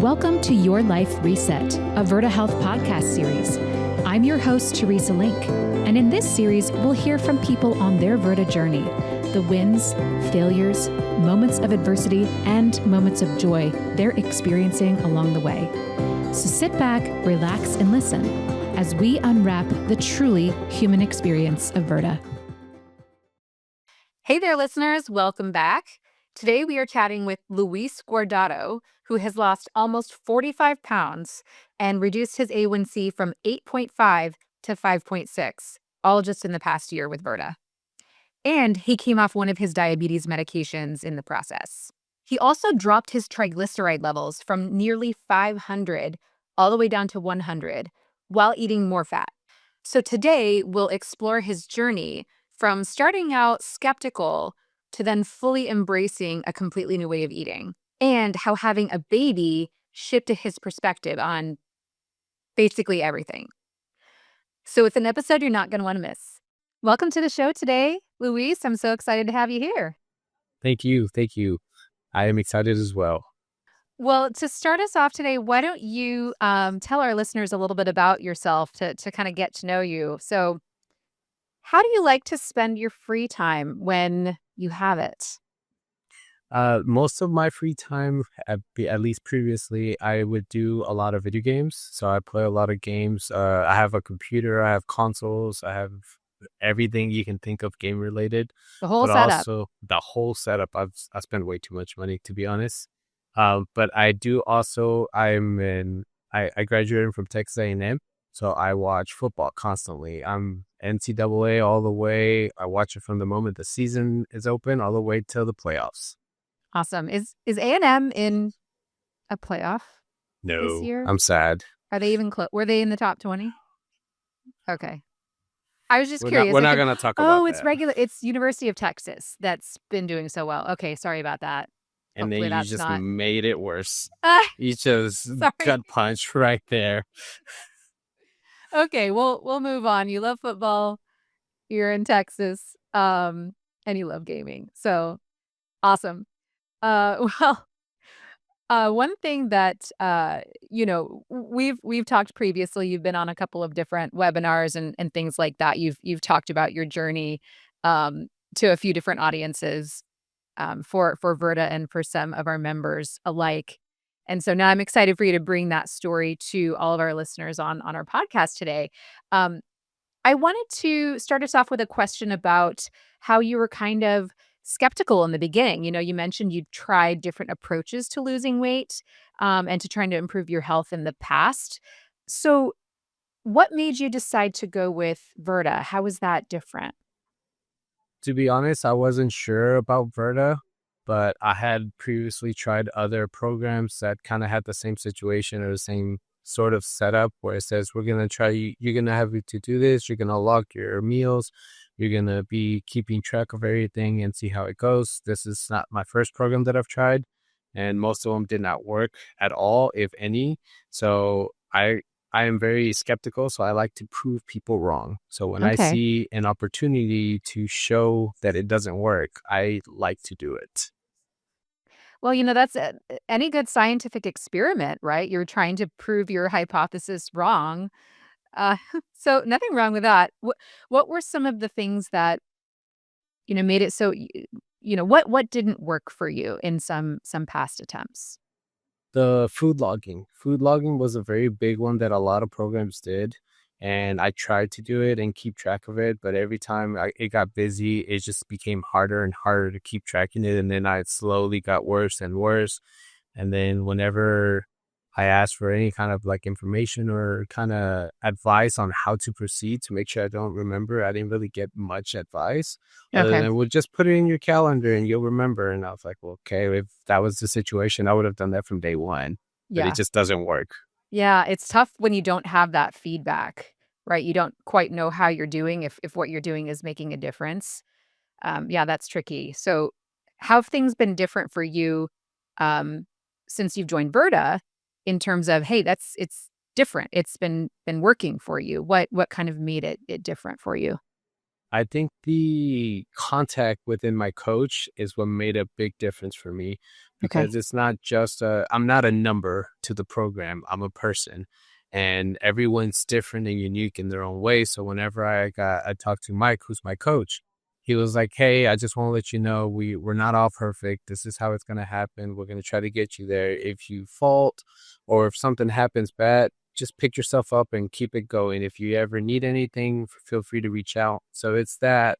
Welcome to Your Life Reset, a Virta Health podcast series. I'm your host, Teresa Link, and in this series, we'll hear from people on their Virta journey, the wins, failures, moments of adversity, and moments of joy they're experiencing along the way. So sit back, relax, and listen as we unwrap the truly human experience of Virta. Hey there, listeners. Welcome back. Today, we are chatting with Luis Guardado, who has lost almost 45 pounds and reduced his A1C from 8.5 to 5.6, all just in the past year with Virta. And he came off one of his diabetes medications in the process. He also dropped his triglyceride levels from nearly 500 all the way down to 100 while eating more fat. So today, we'll explore his journey from starting out skeptical to then fully embracing a completely new way of eating, and how having a baby shifted his perspective on basically everything. So it's an episode you're not going to want to miss. Welcome to the show today, Luis. I'm so excited to have you here. Thank you. I am excited as well. Well, to start us off today, why don't you tell our listeners a little bit about yourself to kind of get to know you. So how do you like to spend your free time when you have it? Most of my free time, at least previously, I would do a lot of video games. So I play a lot of games. I have a computer, I have consoles, I have everything you can think of game related. The whole But setup. also the whole setup. I spend way too much money, to be honest. But I do also. I graduated from Texas A&M, so I watch football constantly. I'm NCAA all the way. I watch it from the moment the season is open all the way till the playoffs. Awesome. Is A&M in a playoff this No, year? I'm sad. Are they even close? Were they in the top 20? Okay. I was just We're curious. not going to talk about it's that. regular. It's University of Texas that's been doing so well. Okay, sorry about that. And Hopefully then you that's just not. made it worse. Ah, You just sorry. gut punched right there. Okay, we'll move on. You love football. You're in Texas. And you love gaming. So awesome. Well, one thing that we've talked previously. You've been on a couple of different webinars and things like that. You've talked about your journey to a few different audiences for Virta and for some of our members alike. And so now I'm excited for you to bring that story to all of our listeners on our podcast today. I wanted to start us off with a question about how you were kind of skeptical in the beginning. You mentioned you tried different approaches to losing weight and to trying to improve your health in the past. So what made you decide to go with Virta? How is that different? To be honest, I wasn't sure about Virta, but I had previously tried other programs that kind of had the same situation or the same sort of setup where it says, you're going to have to do this, you're going to log your meals, you're going to be keeping track of everything and see how it goes. This is not my first program that I've tried, and most of them did not work at all, if any. So I am very skeptical, so I like to prove people wrong. So when I Okay. see an opportunity to show that it doesn't work, I like to do it. Well, that's any good scientific experiment, right? You're trying to prove your hypothesis wrong. Uh, so nothing wrong with that. What were some of the things that, made it so, what didn't work for you in some past attempts? The food logging. Food logging was a very big one that a lot of programs did. And I tried to do it and keep track of it. But every time it got busy, it just became harder and harder to keep tracking it. And then I slowly got worse and worse. And then whenever I asked for any kind of like information or kind of advice on how to proceed to make sure I don't remember, I didn't really get much advice other Okay. than, well, just put it in your calendar and you'll remember. And I was like, well, okay, if that was the situation, I would have done that from day one, but it Yeah. just doesn't work. Yeah. It's tough when you don't have that feedback, right? You don't quite know how you're doing, if what you're doing is making a difference. Yeah, that's tricky. So how have things been different for you um, since you've joined Virta in terms of, hey, it's different. It's been working for you. What kind of made it different for you? I think the contact within my coach is what made a big difference for me Okay. because it's not just I'm not a number to the program. I'm a person and everyone's different and unique in their own way. So whenever I talked to Mike, who's my coach, he was like, "Hey, I just want to let you know we're not all perfect. This is how it's going to happen. We're going to try to get you there. If you fault or if something happens bad, just pick yourself up and keep it going. If you ever need anything, feel free to reach out." So it's that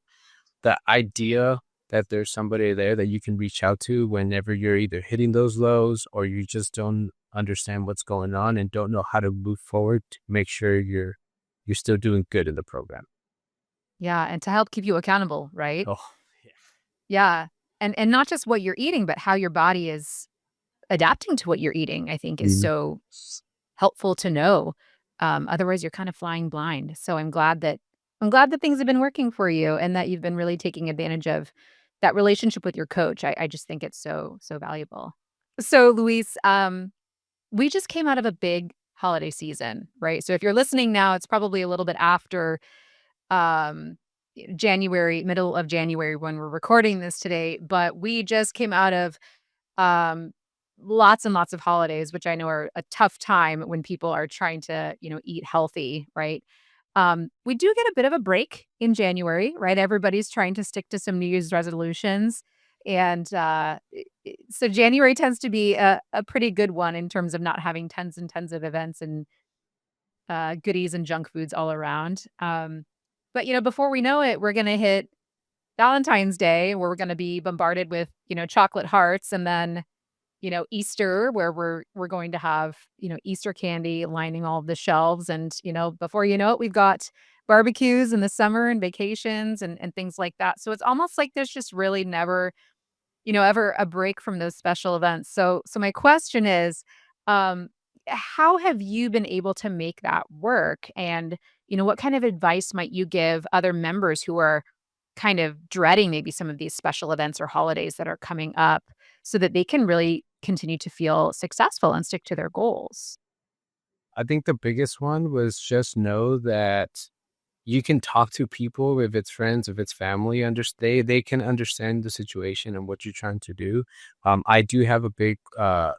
the idea that there's somebody there that you can reach out to whenever you're either hitting those lows or you just don't understand what's going on and don't know how to move forward to make sure you're still doing good in the program. Yeah, and to help keep you accountable, right? Oh, Yeah. And not just what you're eating, but how your body is adapting to what you're eating, I think is yeah. so helpful to know. Otherwise you're kind of flying blind. So I'm glad that things have been working for you and that you've been really taking advantage of that relationship with your coach. I just think it's so valuable. So Luis, we just came out of a big holiday season, right? So if you're listening now, it's probably a little bit after um January, middle of January when we're recording this today, but we just came out of um lots and lots of holidays, which I know are a tough time when people are trying to, eat healthy, right? We do get a bit of a break in January, right? Everybody's trying to stick to some New Year's resolutions. And so January tends to be a pretty good one in terms of not having tons and tons of events and goodies and junk foods all around. But, before we know it, we're going to hit Valentine's Day, where we're going to be bombarded with, chocolate hearts, and then, Easter, where we're going to have, Easter candy lining all of the shelves. And, before you know it, we've got barbecues in the summer and vacations and things like that. So it's almost like there's just really never ever a break from those special events. So my question is, um, how have you been able to make that work? And, what kind of advice might you give other members who are kind of dreading maybe some of these special events or holidays that are coming up so that they can really continue to feel successful and stick to their goals? I think the biggest one was just know that you can talk to people, if it's friends, if it's family, they can understand the situation and what you're trying to do. I do have a big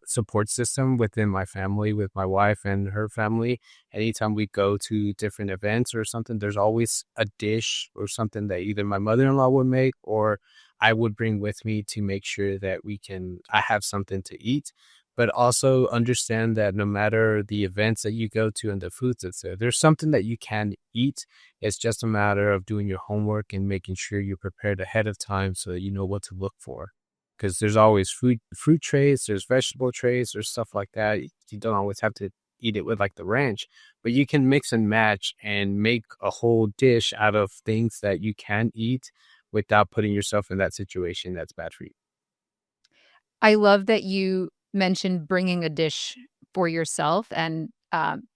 support system within my family with my wife and her family. Anytime we go to different events or something, there's always a dish or something that either my mother-in-law would make or I would bring with me to make sure that I have something to eat. But also understand that no matter the events that you go to and the foods that's there, there's something that you can eat. It's just a matter of doing your homework and making sure you're prepared ahead of time so that you know what to look for. Because there's always fruit trays, there's vegetable trays, there's stuff like that. You don't always have to eat it with like the ranch, but you can mix and match and make a whole dish out of things that you can eat without putting yourself in that situation that's bad for you. I love that you mentioned bringing a dish for yourself and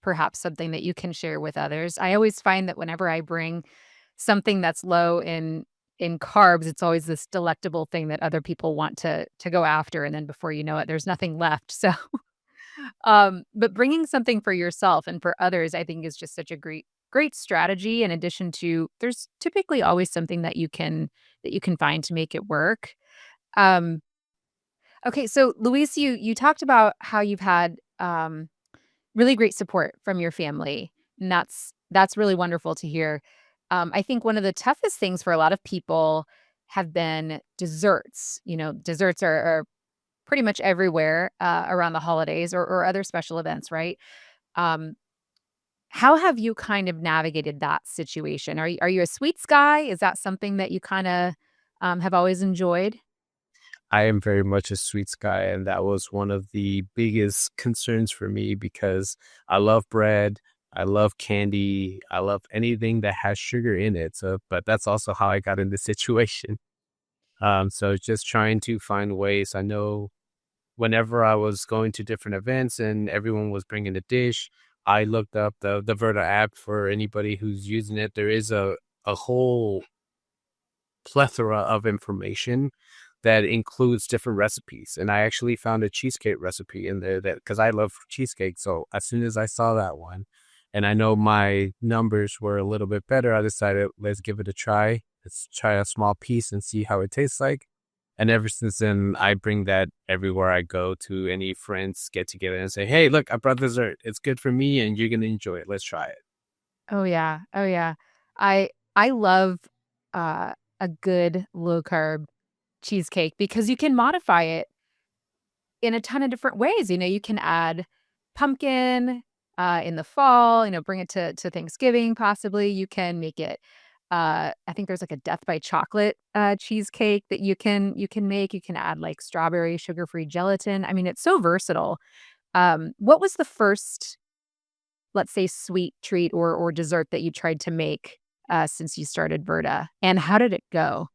perhaps something that you can share with others. I always find that whenever I bring something that's low in carbs, it's always this delectable thing that other people want to go after, and then before you know it, there's nothing left. So, but bringing something for yourself and for others, I think is just such a great strategy. In addition to, there's typically always something that you can find to make it work. Um, Okay, so Luis, you talked about how you've had really great support from your family, and that's really wonderful to hear. I think one of the toughest things for a lot of people have been desserts. Desserts are pretty much everywhere around the holidays or other special events, right? Um, how have you kind of navigated that situation? Are you a sweets guy? Is that something that you kind of have always enjoyed? I am very much a sweets guy, and that was one of the biggest concerns for me because I love bread, I love candy, I love anything that has sugar in it. So, but that's also how I got in the situation. So just trying to find ways. I know whenever I was going to different events and everyone was bringing a dish, I looked up the Virta app for anybody who's using it. There is a whole plethora of information that includes different recipes. And I actually found a cheesecake recipe in there that because I love cheesecake. So as soon as I saw that one, and I know my numbers were a little bit better, I decided let's give it a try. let's try a small piece and see how it tastes like. And ever since then, I bring that everywhere I go to any friends get together and say, hey, look, I brought dessert. It's good for me and you're going to enjoy it. Let's try it. Oh yeah. Oh yeah. I love uh a good low carb cheesecake because you can modify it in a ton of different ways. You can add pumpkin in the fall, bring it to Thanksgiving possibly. You can make it I think there's like a death by chocolate cheesecake that you can make. You can add like strawberry sugar-free gelatin. I mean, it's so versatile. What was the first, let's say, sweet treat or dessert that you tried to make since you started Virta? And how did it go?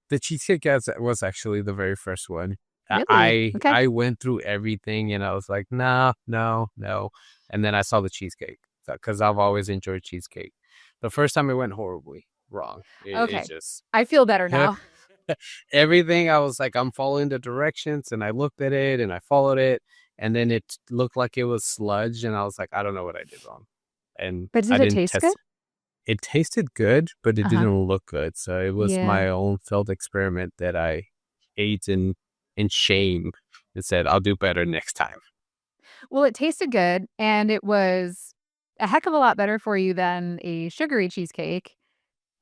The cheesecake was actually the very first one. Really? Okay. I went through everything and I was like, no, no, no. And then I saw the cheesecake because I've always enjoyed cheesecake. The first time it went horribly wrong. It Okay. just I feel better now. everything. I was like, I'm following the directions, and I looked at it and I followed it, and then it looked like it was sludge, and I was like, I don't know what I did wrong, and But I did it didn't taste good? test. It tasted good, but it Uh-huh. didn't look good. So it was Yeah. my own failed experiment that I ate in shame and said, I'll do better next time. Well, it tasted good, and it was a heck of a lot better for you than a sugary cheesecake.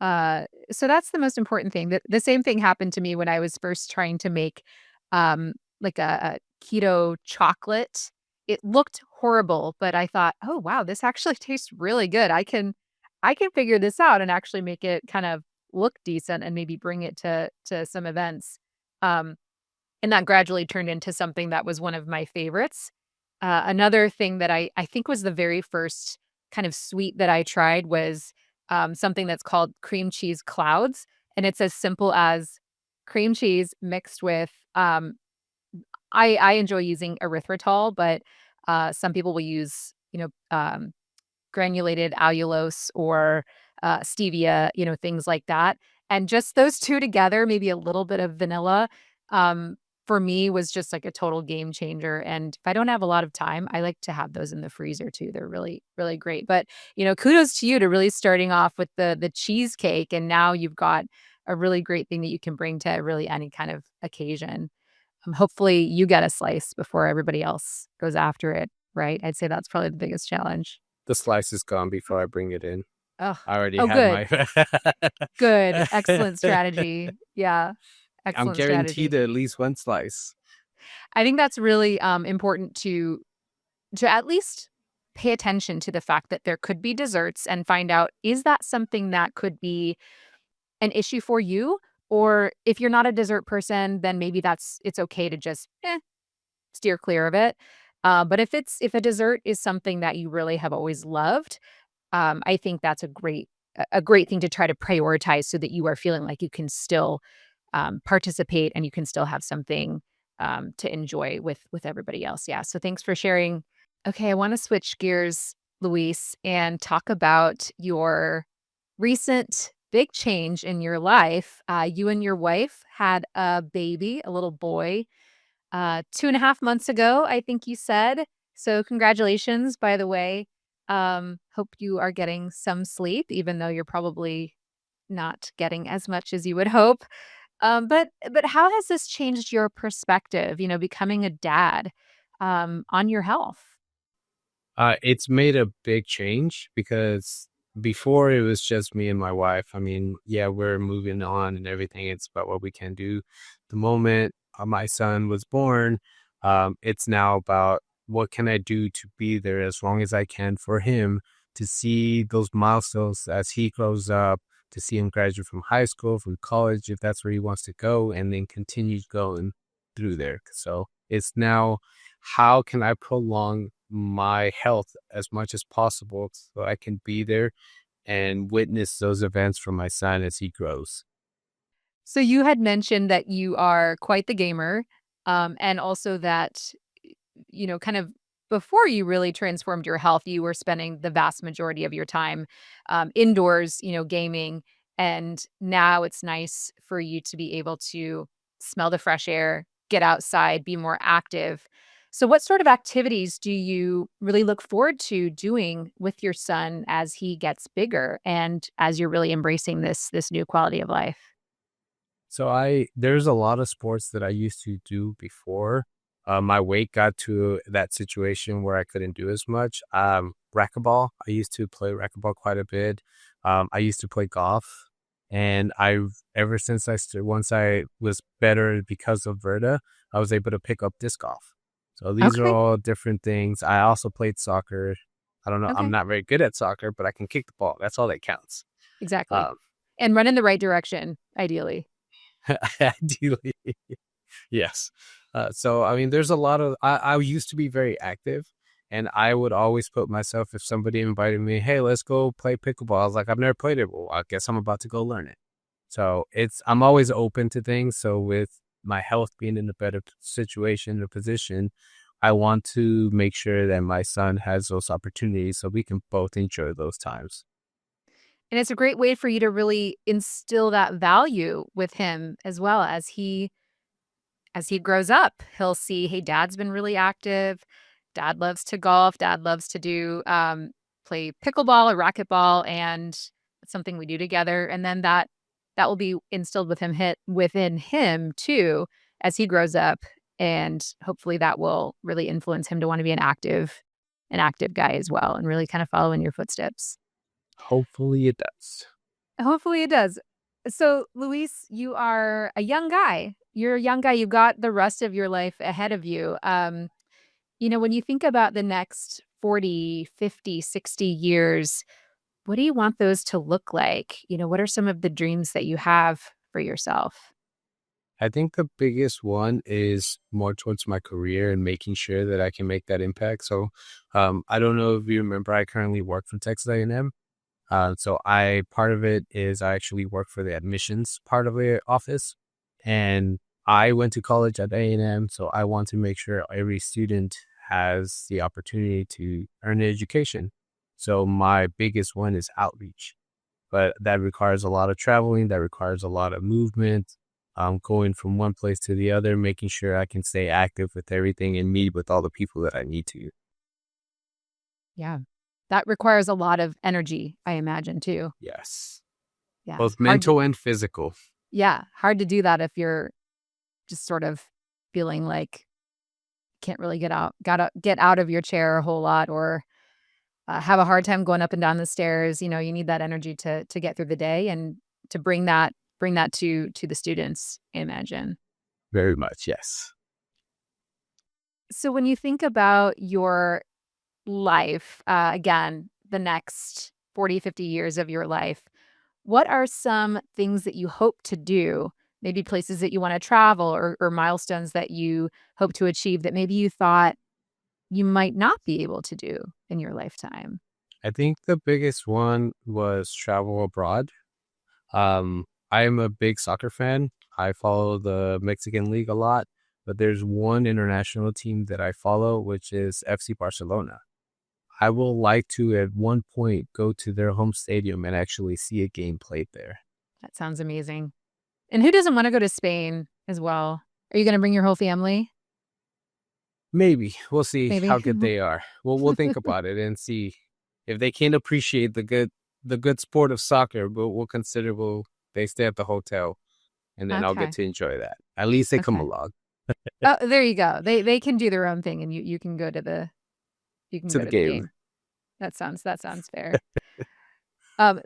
So that's the most important thing. The same thing happened to me when I was first trying to make, like a keto chocolate. It looked horrible, but I thought, "Oh, wow, this actually tastes really good. I can figure this out and actually make it kind of look decent and maybe bring it to some events." Um, and that gradually turned into something that was one of my favorites. Another thing that I think was the very first kind of sweet that I tried was, something that's called cream cheese clouds, and it's as simple as cream cheese mixed with, I enjoy using erythritol, but, some people will use, granulated allulose or, stevia, things like that, and just those 2 together, maybe a little bit of vanilla, um, for me was just like a total game changer, and if I don't have a lot of time, I like to have those in the freezer too. They're really, really great, but, kudos to you to really starting off with the cheesecake, and now you've got a really great thing that you can bring to really any kind of occasion. Hopefully, you get a slice before everybody else goes after it, right? I'd say that's probably the biggest challenge. The slice is gone before I bring it in. Oh. I already Oh, had good. my. Good. Excellent strategy. Yeah. I'm Excellent guaranteed strategy. at least one slice. I think that's really, important to at least pay attention to the fact that there could be desserts and find out, is that something that could be an issue for you? Or if you're not a dessert person, then maybe it's okay to just, steer clear of it. But if a dessert is something that you really have always loved, I think that's a great thing to try to prioritize so that you are feeling like you can still, participate and you can still have something, to enjoy with everybody else. Yeah, so thanks for sharing. Okay, I wanna switch gears, Luis, and talk about your recent big change in your life. You and your wife had a baby, a little boy, 2.5 months ago, I think you said. So congratulations, by the way. Hope you are getting some sleep, even though you're probably not getting as much as you would hope. But how has this changed your perspective, becoming a dad, on your health? It's made a big change because before it was just me and my wife. I mean, yeah, we're moving on and everything. It's about what we can do. The moment my son was born, it's now about what can I do to be there as long as I can for him to see those milestones as he grows up, to see him graduate from high school, from college, if that's where he wants to go, and then continue going through there. So it's now how can I prolong my health as much as possible so I can be there and witness those events for my son as he grows. So you had mentioned that you are quite the gamer, and also that, kind of before you really transformed your health, you were spending the vast majority of your time, indoors, gaming. And now it's nice for you to be able to smell the fresh air, get outside, be more active. So, what sort of activities do you really look forward to doing with your son as he gets bigger and as you're really embracing this new quality of life? So there's a lot of sports that I used to do before. My weight got to that situation where I couldn't do as much. Racquetball. I used to play racquetball quite a bit. I used to play golf, and I've ever since once I was better because of Virta, I was able to pick up disc golf. So these are Okay. all different things. I also played soccer. I don't know. I'm Okay. not very good at soccer, but I can kick the ball. That's all that counts. Exactly. Um, And run in the right direction, ideally. ideally. Yes. So I mean, there's a lot of I used to be very active, and I would always put myself if somebody invited me, hey, let's go play pickleball. I was like, I've never played it. Well, I guess I'm about to go learn it. So I'm always open to things. So with my health being in a better situation or position, I want to make sure that my son has those opportunities so we can both enjoy those times. And it's a great way for you to really instill that value with him as well as he grows up. He'll see, hey, dad's been really active. Dad loves to golf. Dad loves to do play pickleball or racquetball, and it's something we do together. And then that will be instilled with him hit within him too as he grows up. And hopefully that will really influence him to want to be an active guy as well and really kind of follow in your footsteps. Hopefully it does. Hopefully it does. So, Luis, you are a young guy. You're a young guy. You've got the rest of your life ahead of you. When you think about the next 40, 50, 60 years, what do you want those to look like? What are some of the dreams that you have for yourself? I think the biggest one is more towards my career and making sure that I can make that impact. So, I don't know if you remember, I currently work for Texas A&M. So I part of it is I actually work for the admissions part of the office, and I went to college at A&M. So I want to make sure every student has the opportunity to earn an education. So my biggest one is outreach, but that requires a lot of traveling. That requires a lot of movement. Going from one place to the other, making sure I can stay active with everything and meet with all the people that I need to. Yeah. That requires a lot of energy, I imagine, too. Yes. Yeah. Both mental and physical. Hard to do that if you're just sort of feeling like can't really gotta get out of your chair a whole lot or have a hard time going up and down the stairs. You need that energy to get through the day and to bring that to the students, I imagine. Very much, yes. So when you think about your life, again, the next 40, 50 years of your life, what are some things that you hope to do? Maybe places that you want to travel or milestones that you hope to achieve that maybe you thought you might not be able to do in your lifetime? I think the biggest one was travel abroad. I'm a big soccer fan. I follow the Mexican League a lot, but there's one international team that I follow, which is FC Barcelona. I will like to at one point go to their home stadium and actually see a game played there. That sounds amazing. And who doesn't wanna go to Spain as well? Are you gonna bring your whole family? Maybe we'll see how Maybe. good they are. We'll think about it and see if they can appreciate the good sport of soccer. We'll consider they stay at the hotel, and then I'll get Okay, to enjoy that. At least they come okay. along Oh, there you go. They can do their own thing, and you can go to to the the game. game. That sounds fair.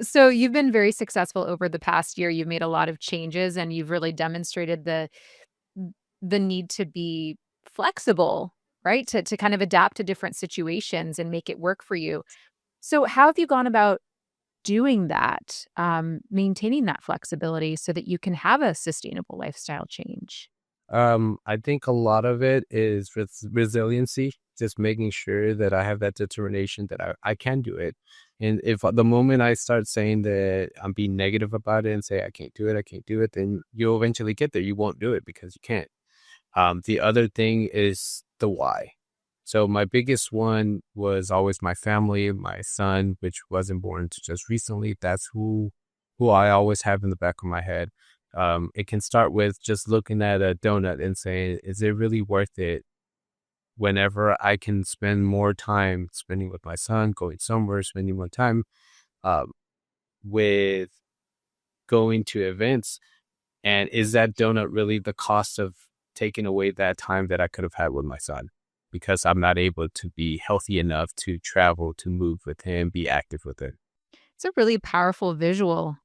So you've been very successful over the past year. You've made a lot of changes, and you've really demonstrated the need to be flexible, right? To kind of adapt to different situations and make it work for you. So how have you gone about doing that, maintaining that flexibility so that you can have a sustainable lifestyle change? I think a lot of it is with resiliency, just making sure that I have that determination that I can do it. And if the moment I start saying that I'm being negative about it and say I can't do it, then you'll eventually get there. You won't do it because you can't. The other thing is the why. So my biggest one was always my family, my son, which wasn't born to just recently. That's who I always have in the back of my head. It can start with just looking at a donut and saying, is it really worth it whenever I can spend more time spending with my son, going somewhere, spending more time um, with going to events. And is that donut really the cost of taking away that time that I could have had with my son? Because I'm not able to be healthy enough to travel, to move with him, be active with him. It's a really powerful visual.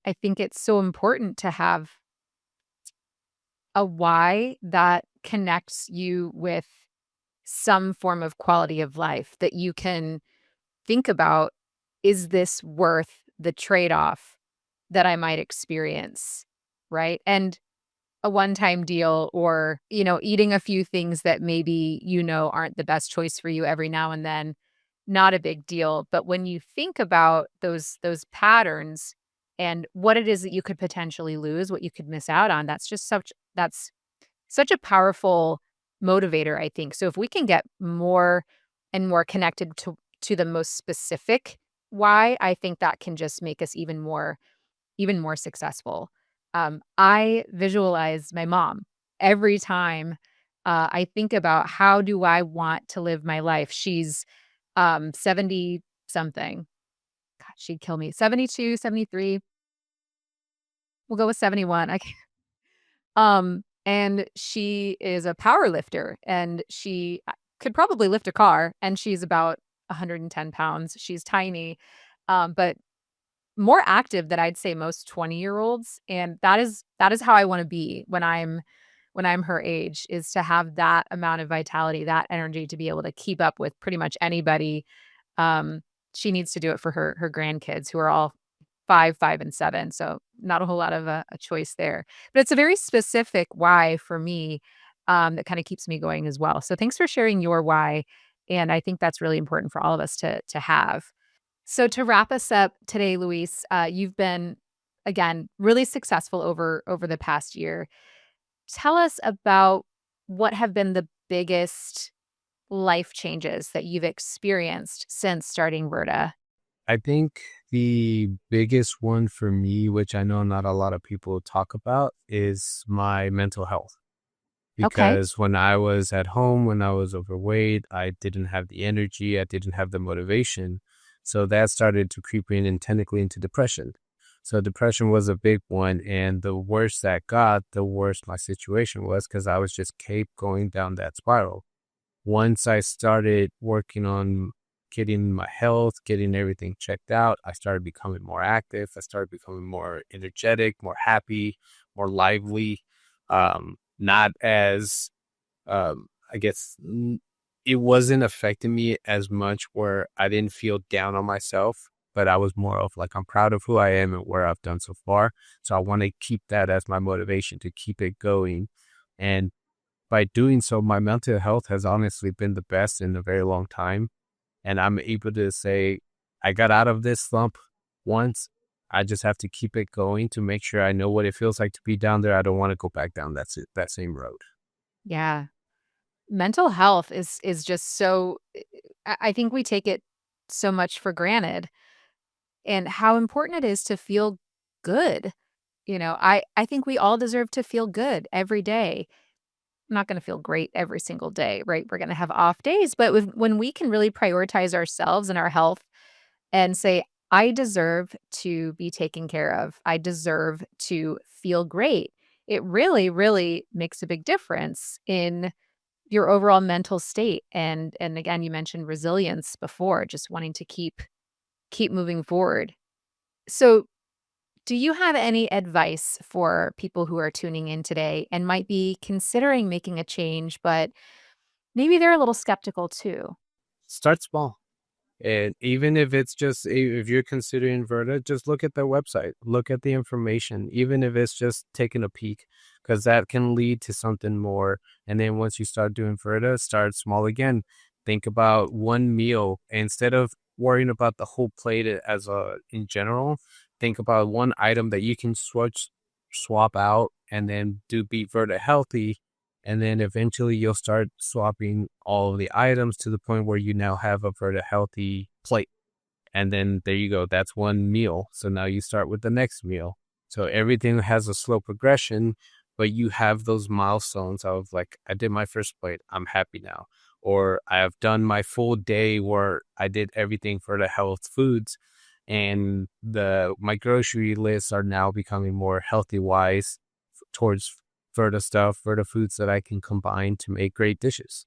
I think it's so important to have a why that connects you with some form of quality of life that you can think about, is this worth the trade-off that I might experience, right? And a one-time deal or, eating a few things that maybe aren't the best choice for you every now and then, not a big deal. But when you think about those patterns and what it is that you could potentially lose, what you could miss out on, that's such a powerful motivator, I think. So if we can get more and more connected to the most specific why, I think that can just make us even more successful. I visualize my mom every time I think about how do I want to live my life. She's 70 something. God, she'd kill me. 72, 73. We'll go with 71. And she is a power lifter and she could probably lift a car and she's about 110 pounds. She's tiny, but more active than I'd say most 20-year-olds, and that is how I wanna be when I'm her age, is to have that amount of vitality, that energy to be able to keep up with pretty much anybody. Um, she needs to do it for her grandkids who are all 5, 5, and 7, so not a whole lot of a choice there. But it's a very specific why for me, that kinda keeps me going as well. So thanks for sharing your why, and I think that's really important for all of us to have. So to wrap us up today, Luis, you've been again really successful over the past year. Tell us about what have been the biggest life changes that you've experienced since starting Virta. I think the biggest one for me, which I know not a lot of people talk about, is my mental health. Okay. Because when I was at home, when I was overweight, I didn't have the energy, I didn't have the motivation. So that started to creep in and technically into depression. So depression was a big one. And the worse that got, the worse my situation was because I was just kept going down that spiral. Once I started working on getting my health, getting everything checked out, I started becoming more active. I started becoming more energetic, more happy, more lively. Not as, I guess, it wasn't affecting me as much where I didn't feel down on myself, but I was more of like, I'm proud of who I am and where I've done so far. So I want to keep that as my motivation to keep it going. And by doing so, my mental health has honestly been the best in a very long time. And I'm able to say, I got out of this slump once. I just have to keep it going to make sure I know what it feels like to be down there. I don't want to go back down that same road. Yeah. Mental health is just so I think we take it so much for granted and how important it is to feel good. I think we all deserve to feel good every day. I'm not gonna feel great every single day, right? We're gonna have off days, but when we can really prioritize ourselves and our health and say, "I deserve to be taken care of. I deserve to feel great." It really, really makes a big difference in your overall mental state, and again, you mentioned resilience before, just wanting to keep moving forward. So, do you have any advice for people who are tuning in today and might be considering making a change, but maybe they're a little skeptical too? Start small. And even if it's just, if you're considering Verta, just look at their website, look at the information, even if it's just taking a peek, because that can lead to something more. And then once you start doing Verta, start small again. Think about one meal instead of worrying about the whole plate in general. Think about one item that you can swap out and then do be Verta healthy, and then eventually you'll start swapping all of the items to the point where you now have a very healthy plate. And then there you go. That's one meal. So now you start with the next meal. So everything has a slow progression, but you have those milestones of like, I did my first plate, I'm happy now. Or I have done my full day where I did everything for the health foods, and my grocery lists are now becoming more healthy wise towards Virta foods that I can combine to make great dishes.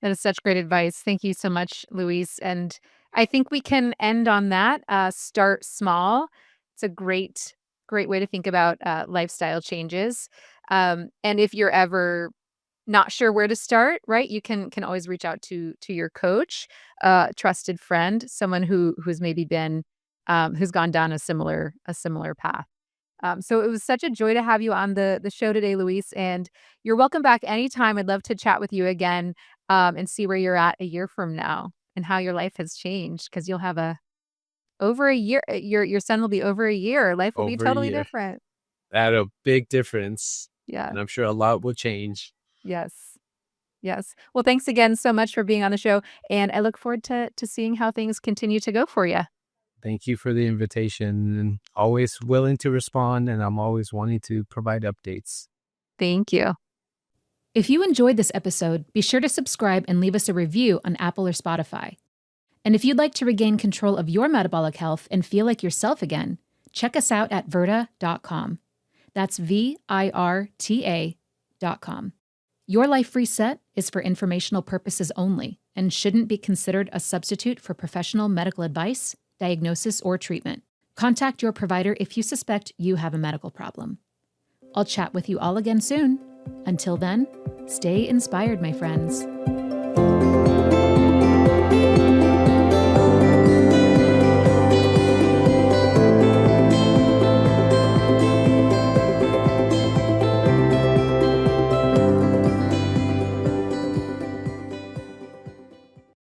That is such great advice. Thank you so much, Luis. And I think we can end on that. Start small. It's a great way to think about lifestyle changes. And if you're ever not sure where to start, right? You can always reach out to your coach, trusted friend, someone who's maybe been who's gone down a similar path. So it was such a joy to have you on the show today, Luis, and you're welcome back anytime. I'd love to chat with you again, and see where you're at a year from now and how your life has changed because you'll have a over a year. Your son will be over a year. Life will be Over a totally year. different. That a big difference, Yeah. and I'm sure a lot will change. Yes. Yes. Well, thanks again so much for being on the show, and I look forward to seeing how things continue to go for you. Thank you for the invitation, and always willing to respond, and I'm always wanting to provide updates. Thank you. If you enjoyed this episode, be sure to subscribe and leave us a review on Apple or Spotify. And if you'd like to regain control of your metabolic health and feel like yourself again, check us out at Virta.com. That's Virta.com. Your Life Reset is for informational purposes only and shouldn't be considered a substitute for professional medical advice, diagnosis, or treatment. Contact your provider if you suspect you have a medical problem. I'll chat with you all again soon. Until then, stay inspired, my friends.